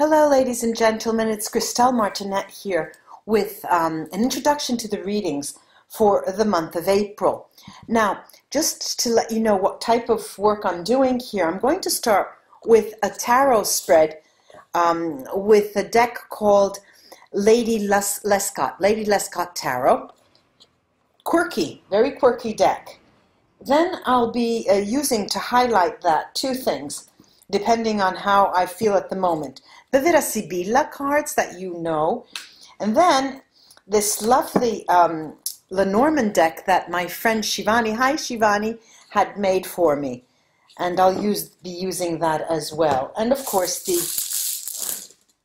Hello, ladies and gentlemen. It's Christelle Martinette here with an introduction to the readings for the month of April. Now, just to let you know what type of work I'm doing here, I'm going to start with a tarot spread with a deck called Lady Lescott Tarot. Quirky, very quirky deck. Then I'll be using to highlight that two things, depending on how I feel at the moment. The VERA SIBILLA cards that you know, and then this lovely Lenormand deck that my friend Shivani, hi Shivani, had made for me. And I'll be using that as well. And of course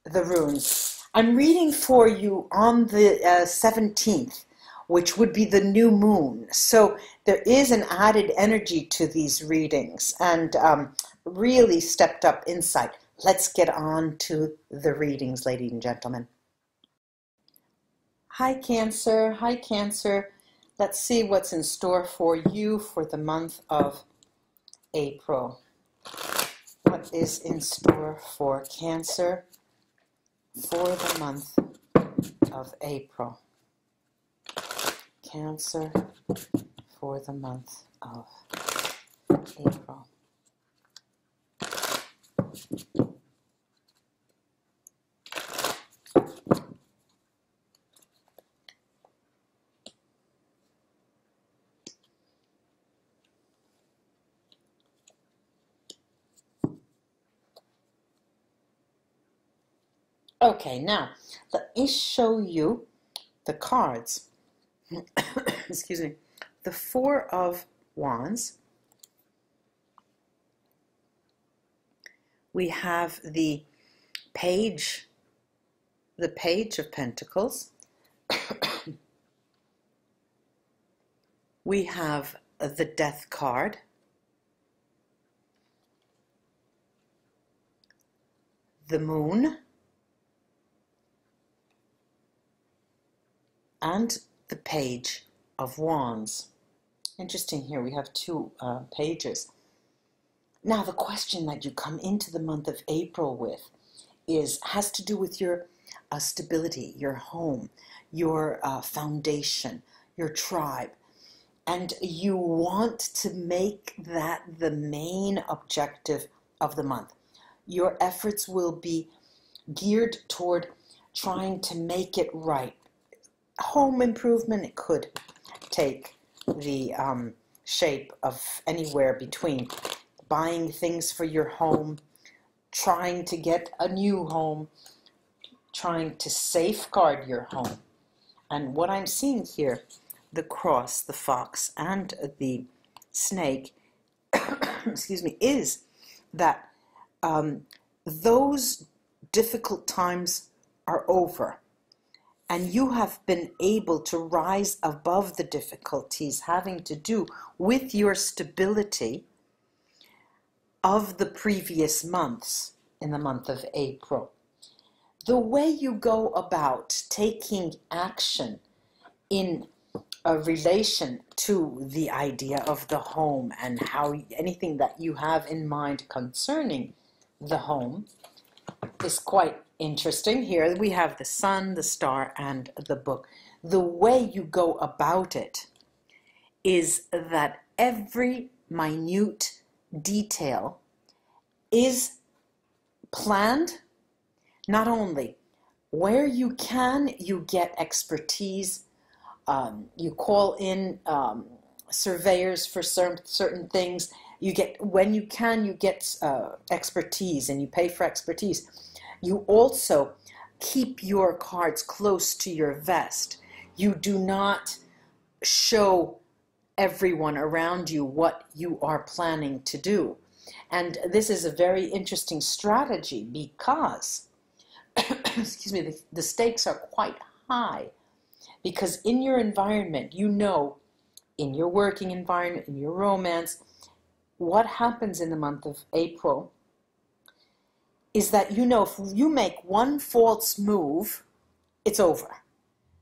the runes. I'm reading for you on the 17th, which would be the new moon. So there is an added energy to these readings and really stepped up insight. Let's get on to the readings, ladies and gentlemen. Hi Cancer, hi Cancer. Let's see what's in store for you for the month of April. What is in store for Cancer for the month of April? Cancer for the month of April. Okay, now let me show you the cards. Excuse me. The Four of Wands. We have the Page of Pentacles. We have the Death card. The Moon. And the Page of Wands. Interesting here, we have two pages. Now the question that you come into the month of April with has to do with your stability, your home, your foundation, your tribe. And you want to make that the main objective of the month. Your efforts will be geared toward trying to make it right. Home improvement, it could take the shape of anywhere between buying things for your home, trying to get a new home, trying to safeguard your home. And what I'm seeing here, the cross, the fox, and the snake, excuse me, is that those difficult times are over. And you have been able to rise above the difficulties having to do with your stability of the previous months in the month of April. The way you go about taking action in a relation to the idea of the home and how anything that you have in mind concerning the home is quite interesting. Here we have the sun, the star, and the book. The way you go about it is that every minute detail is planned. Not only where you can, you get expertise. You call in surveyors for certain things. You get, when you can, you get expertise, and you pay for expertise. You also keep your cards close to your vest. You do not show everyone around you what you are planning to do. And this is a very interesting strategy because, excuse me, the stakes are quite high. Because in your environment, you know, in your working environment, in your romance, what happens in the month of April is that, you know, if you make one false move, it's over.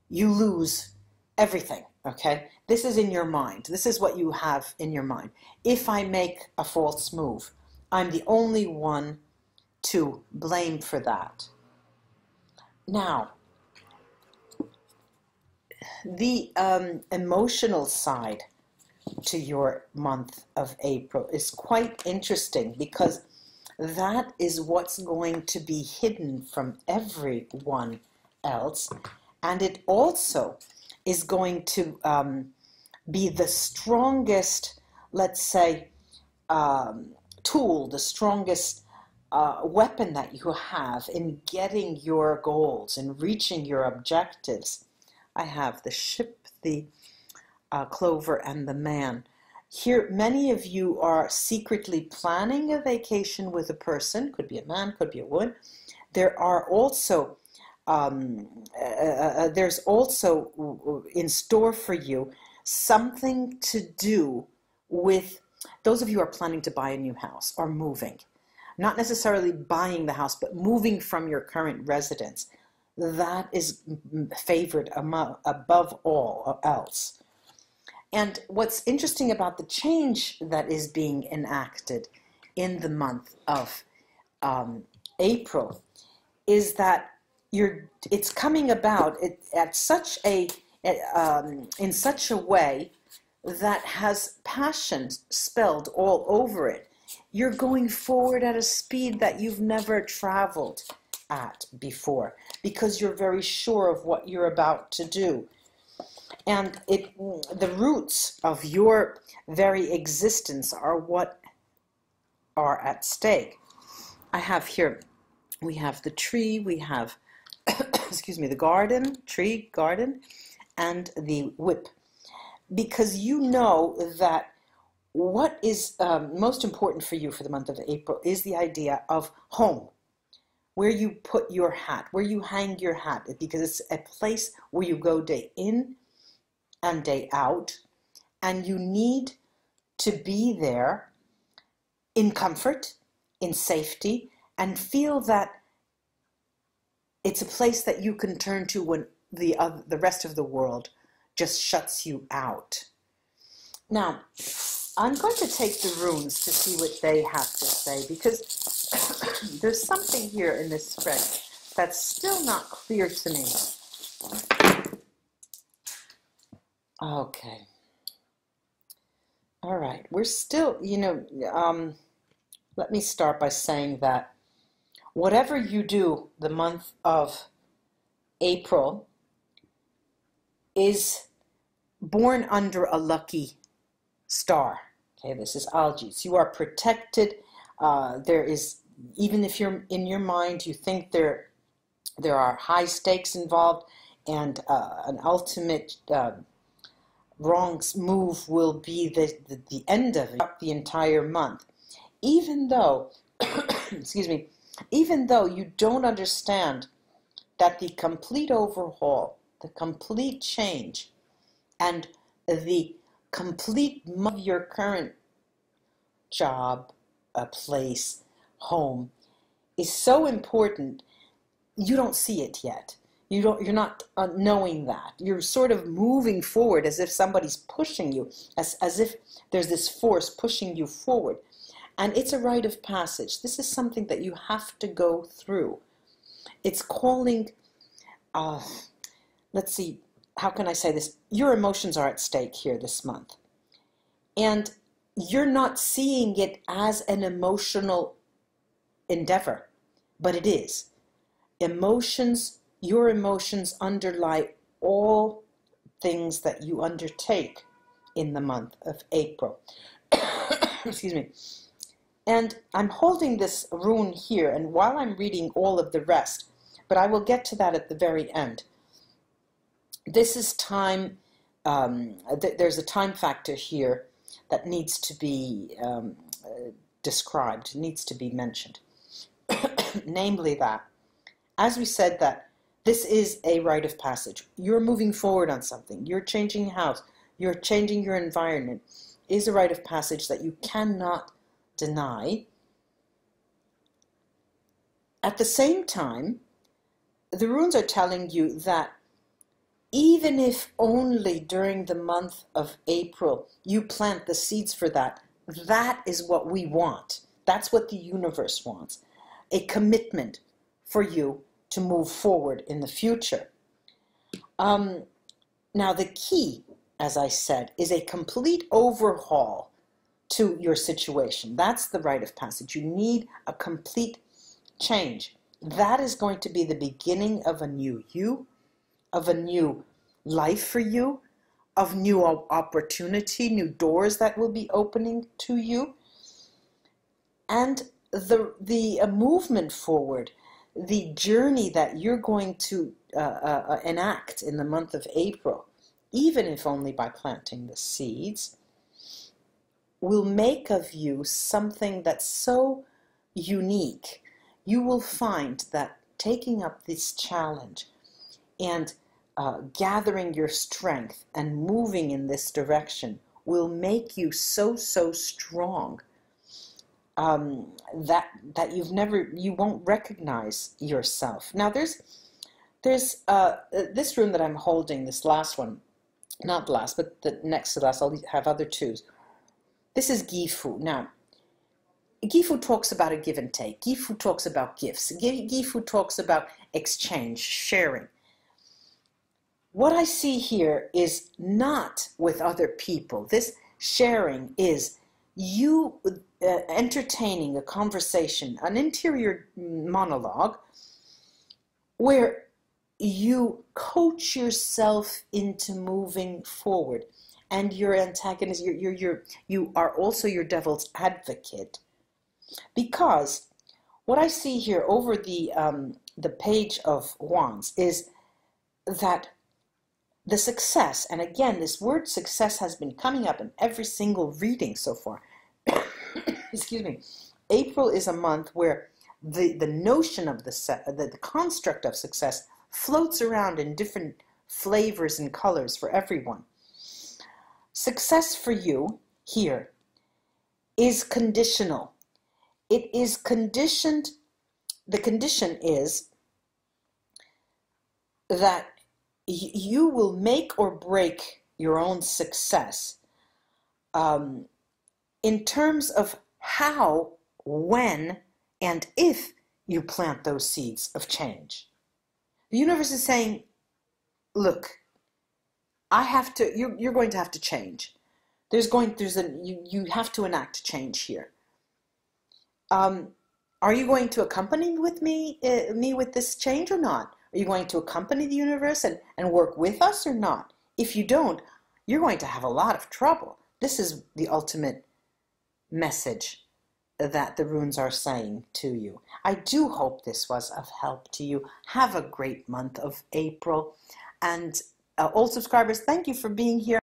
You lose everything, okay? This is in your mind. This is what you have in your mind. If I make a false move, I'm the only one to blame for that. Now, the emotional side to your month of April is quite interesting, because that is what's going to be hidden from everyone else, and it also is going to be the strongest, let's say, tool, the strongest weapon that you have in getting your goals and reaching your objectives. I have the ship, the clover, and the man. Here, many of you are secretly planning a vacation with a person. Could be a man, could be a woman. There are also, there's also in store for you something to do with those of you who are planning to buy a new house or moving. Not necessarily buying the house, but moving from your current residence. That is favored above all else. And what's interesting about the change that is being enacted in the month of April is that it's coming about at such a in such a way that has passion spelled all over it. You're going forward at a speed that you've never traveled at before, because you're very sure of what you're about to do. And the roots of your very existence are what are at stake. I have here, we have the tree, we have, excuse me, the garden, tree, garden, and the whip. Because you know that what is most important for you for the month of April is the idea of home, where you put your hat, where you hang your hat, because it's a place where you go day in and day out, and you need to be there in comfort, in safety, and feel that it's a place that you can turn to when the rest of the world just shuts you out. Now, I'm going to take the runes to see what they have to say, because there's something here in this spread that's still not clear to me. Okay. All right. We're still, let me start by saying that whatever you do the month of April is born under a lucky star. Okay, this is Algae. You are protected. There is, even if you're in your mind, you think there are high stakes involved, and an ultimate wrong move will be the end of it, the entire month. Even though, excuse me, even though you don't understand that the complete overhaul, the complete change, and the complete of your current job, place, home is so important, you don't see it yet. You're not knowing that. You're sort of moving forward as if somebody's pushing you, as if there's this force pushing you forward. And it's a rite of passage. This is something that you have to go through. It's calling, let's see, how can I say this? Your emotions are at stake here this month. And you're not seeing it as an emotional endeavor, but it is. Emotions, your emotions underlie all things that you undertake in the month of April. Excuse me. And I'm holding this rune here, and while I'm reading all of the rest, but I will get to that at the very end. This is time, there's a time factor here that needs to be described, needs to be mentioned. Namely that, as we said, that this is a rite of passage. You're moving forward on something. You're changing house. You're changing your environment. It is a rite of passage that you cannot deny. At the same time, the runes are telling you that even if only during the month of April you plant the seeds for that, that is what we want. That's what the universe wants. a commitment for you to move forward in the future. Now the key, as I said, is a complete overhaul to your situation. That's the rite of passage. You need a complete change. That is going to be the beginning of a new you, of a new life for you, of new opportunity, new doors that will be opening to you. And the movement forward, the journey that you're going to enact in the month of April, even if only by planting the seeds, will make of you something that's so unique. You will find that taking up this challenge and gathering your strength and moving in this direction will make you so strong that you won't recognize yourself. Now there's this rune that I'm holding, this last one, not the last, but the next to last. I'll have other twos. This is Gifu. Now, Gifu talks about a give and take. Gifu talks about gifts. Gifu talks about exchange, sharing. What I see here is not with other people. This sharing is you entertaining a conversation, an interior monologue, where you coach yourself into moving forward. And your antagonist, you are also your devil's advocate. Because what I see here over the Page of Wands is that the success, and again, this word success has been coming up in every single reading so far. Excuse me. April is a month where the notion of the construct of success floats around in different flavors and colors for everyone. Success for you here is conditional. It is conditioned. The condition is that you will make or break your own success in terms of how, when, and if you plant those seeds of change. The universe is saying, look, you're going to have to change. You have to enact change here. Are you going to accompany with me with this change or not? Are you going to accompany the universe and work with us or not? If you don't, you're going to have a lot of trouble. This is the ultimate message that the runes are saying to you. I do hope this was of help to you. Have a great month of April. And old subscribers, thank you for being here.